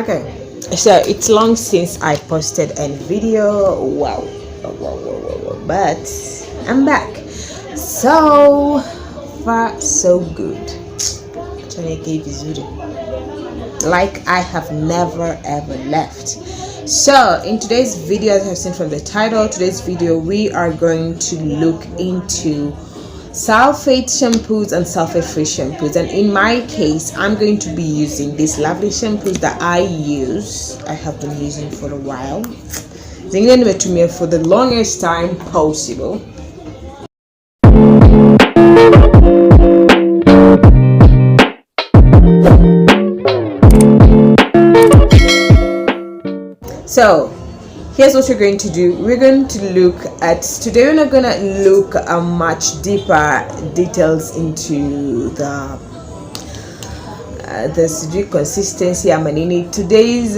Okay, so it's long since I posted a video. Wow, but I'm back. So far so good. Like I have never ever left. So in today's video, as you have seen from the title, today's video we are going to look into sulfate shampoos and sulfate free shampoos, and in my case I'm going to be using these lovely shampoos that I have been using for a while. For the longest time possible. So here's what we're going to do. We're going to look at, today we're not going to look at much deeper details into the consistency I'm in it. Today's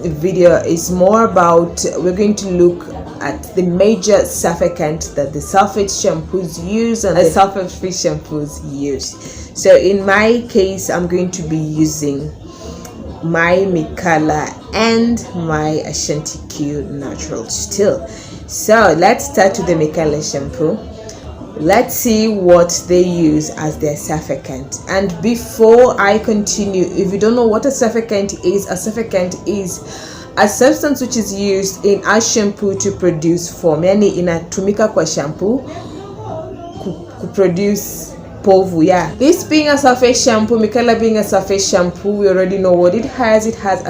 video is more about, we're going to look at the major surfactant that the sulfate shampoos use and the sulfate free shampoos use. So in my case, I'm going to be using my Mikala and my Ashanti Q natural still. So let's start with the Mikala shampoo. Let's see what they use as their surfactant. And before I continue, if you don't know what a surfactant is a substance which is used in a shampoo to produce foam. Yani inatumika kwa shampoo to produce povu. Yeah, this being a surface shampoo, Mikala being a surface shampoo, we already know what it has. It has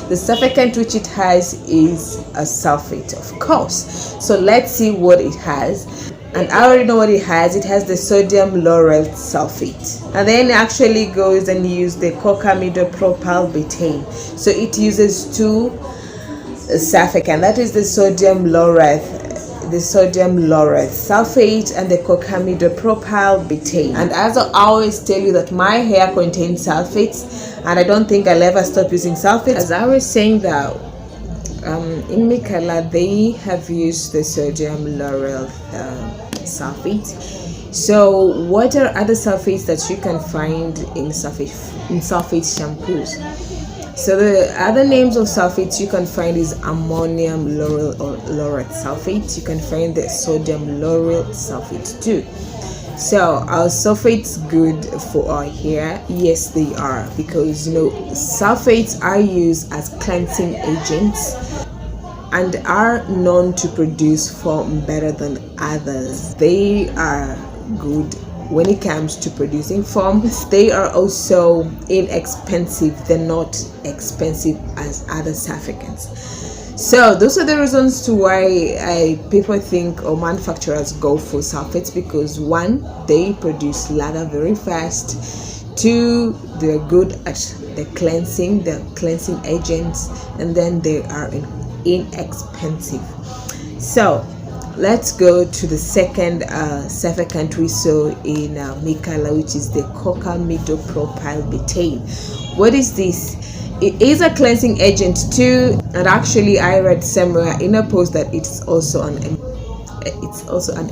the surfactant which it has is a sulfate, of course. So let's see what it has. And I already know what it has. It has the sodium lauryl sulfate, and then it actually goes and use the cocamidopropylbutane. So it uses two surfactant, that is the sodium lauryl sulfate and the cocamidopropylbutane. And as I always tell you that my hair contains sulfates, and I don't think I'll ever stop using sulfates. As I was saying that in Mikala they have used the sodium lauryl sulfate. So what are other sulfates that you can find in sulfate shampoos? So the other names of sulfates you can find is ammonium lauryl or laureth sulfate. You can find the sodium lauryl sulfate too. So are sulfates good for our hair? Yes, they are, because sulfates are used as cleansing agents and are known to produce foam better than others. They are good when it comes to producing foam. They are also inexpensive. They're not expensive as other surfactants. So those are the reasons to why people think, or manufacturers go for sulfates, because one, they produce lather very fast. Two, they're good at the cleansing agents, and then they are inexpensive. So let's go to the second surfactant we saw in Mikala, which is the cocamidopropylbutane. What is this? It is a cleansing agent too, and actually I read somewhere in a post that it's also an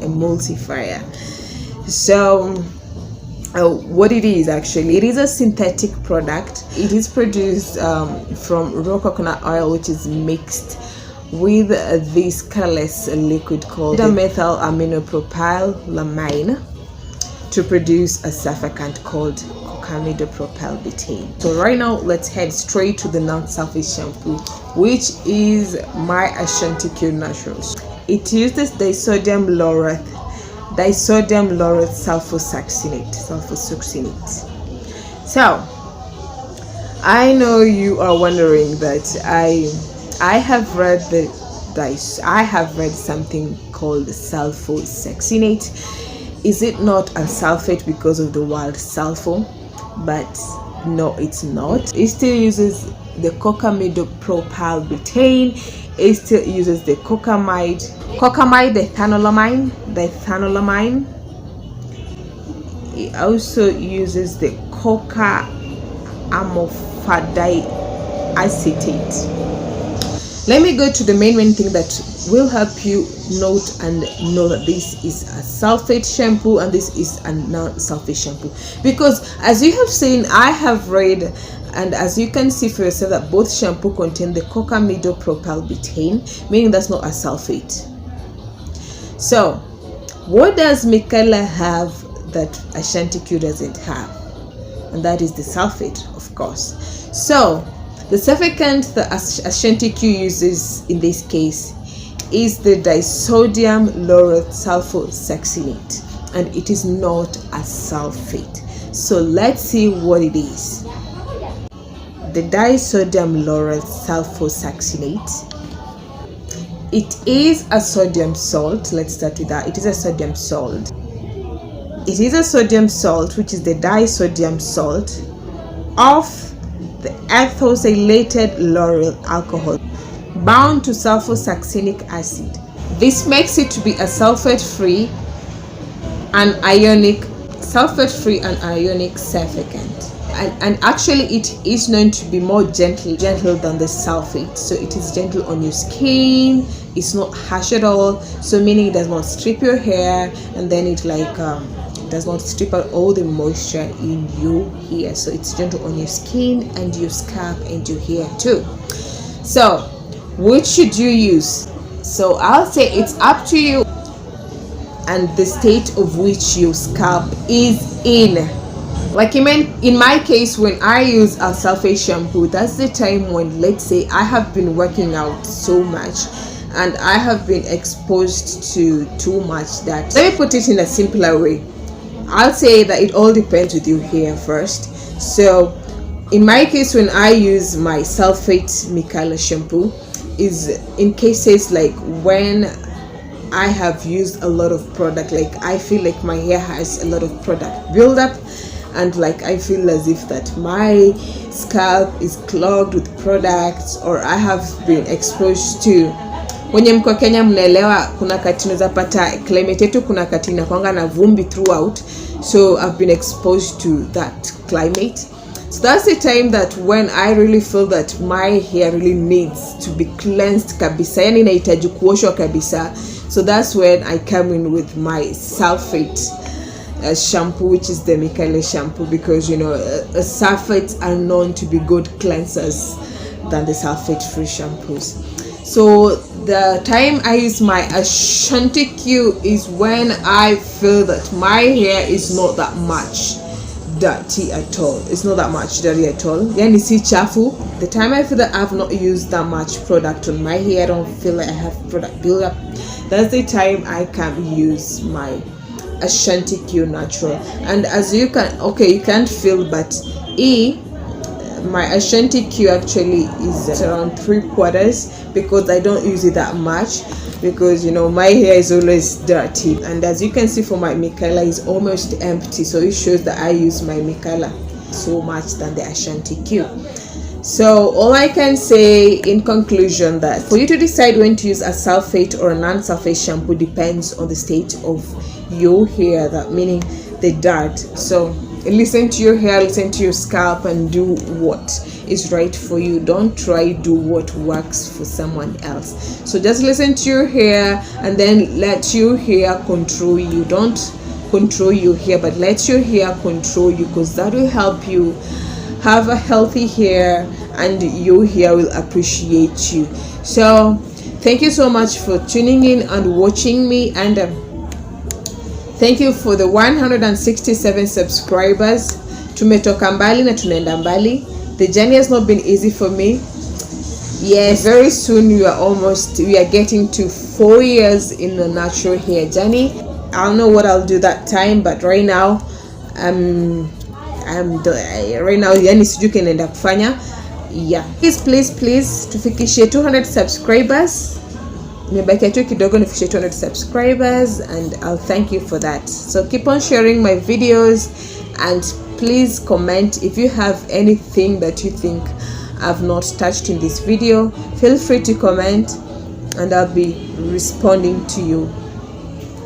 emulsifier. So what it is actually, it is a synthetic product. It is produced from raw coconut oil, which is mixed with this colorless liquid called methyl aminopropylamine to produce a surfactant called cocamidopropylbutane. So right now let's head straight to the non-sulfate shampoo, which is my Ashanti Q Naturals. It uses disodium lauryl sulfosuccinate. So I know you are wondering that I have read something called sulfosuccinate. Is it not a sulfate because of the word sulfur? But no, it's not. It still uses the cocamidopropylbutane. It still uses the cocamide, the ethanolamine. It also uses the coca-amphadiate acetate. Let me go to the main thing that will help you note and know that this is a sulfate shampoo and this is a non-sulfate shampoo, because as you have seen, I have read And as you can see for yourself that both shampoo contain the cocamidopropylbutane, meaning that's not a sulfate. So what does Mikaela have that Ashanti Q doesn't have? And that is the sulfate, of course. So the surfactant that Ashanti Q uses in this case is the disodium lauryl sulfosuccinate, and it is not a sulfate. So let's see what it is. The disodium lauryl sulfosuccinate, it is a sodium salt. Let's start with that. It is a sodium salt. It is a sodium salt, which is the disodium salt of the ethoxylated lauryl alcohol bound to sulfosuccinic acid. This makes it to be a sulfate-free and ionic surfactant. And actually it is known to be more gentle than the sulfate. So it is gentle on your skin, it's not harsh at all, so meaning it does not strip your hair, and then it does not strip out all the moisture in your hair. So it's gentle on your skin and your scalp and your hair too. So which should you use? So I'll say it's up to you and the state of which your scalp is in. Like in my case, when I use a sulfate shampoo, that's the time when, let's say, I have been working out so much and I have been exposed to too much that, let me put it in a simpler way. I'll say that it all depends with your hair first. So in my case, when I use my sulfate Mikaela shampoo is in cases like when I have used a lot of product, like I feel like my hair has a lot of product buildup, and like I feel as if that my scalp is clogged with products, or I have been exposed to, wenye mko Kenya mnaelewa kuna kati unaweza pata climate yetu, kuna kati inakuanga na vumbi throughout, so I've been exposed to that climate. So that's the time that when I really feel that my hair really needs to be cleansed kabisa, yani inahitaji kuoshwa kabisa. So that's when I come in with my sulfate shampoo, which is the Mikaela shampoo, because you know sulfates are known to be good cleansers than the sulfate free shampoos. So the time I use my Ashanti Q is when I feel that my hair is not that much dirty at all. It's not that much dirty at all. Yani si chafu. The time I feel that I've not used that much product on my hair, I don't feel like I have product buildup, that's the time I can use my Ashanti Q natural. And as you can, okay, you can't feel, but my Ashanti Q actually is around 3/4 because I don't use it that much, because you know my hair is always dirty. And as you can see, for my Mikaela is almost empty, so it shows that I use my Mikaela so much than the Ashanti Q. So all I can say in conclusion, that for you to decide when to use a sulfate or a non-sulfate shampoo depends on the state of your hair, that meaning the dirt. So listen to your hair, listen to your scalp, and do what is right for you. Don't try do what works for someone else. So just listen to your hair and then let your hair control you. Don't control your hair, but let your hair control you, because that will help you have a healthy hair and your hair will appreciate you. So thank you so much for tuning in and watching me, and thank you for the 167 subscribers. Tumetoka mbali na tunaenda mbali. The journey has not been easy for me. Yes, very soon we are getting to 4 years in the natural hair journey. I don't know what I'll do that time, but right now yani sijui kenaenda kufanya. Yeah, please tufikishe 200 subscribers. Nimebakia tu kidogo nifikishe 200 subscribers, and I'll thank you for that. So keep on sharing my videos, and please comment if you have anything that you think I've not touched in this video. Feel free to comment and I'll be responding to you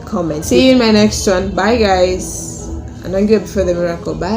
comments. See you in my next one. Bye guys, and don't give before the miracle. Bye.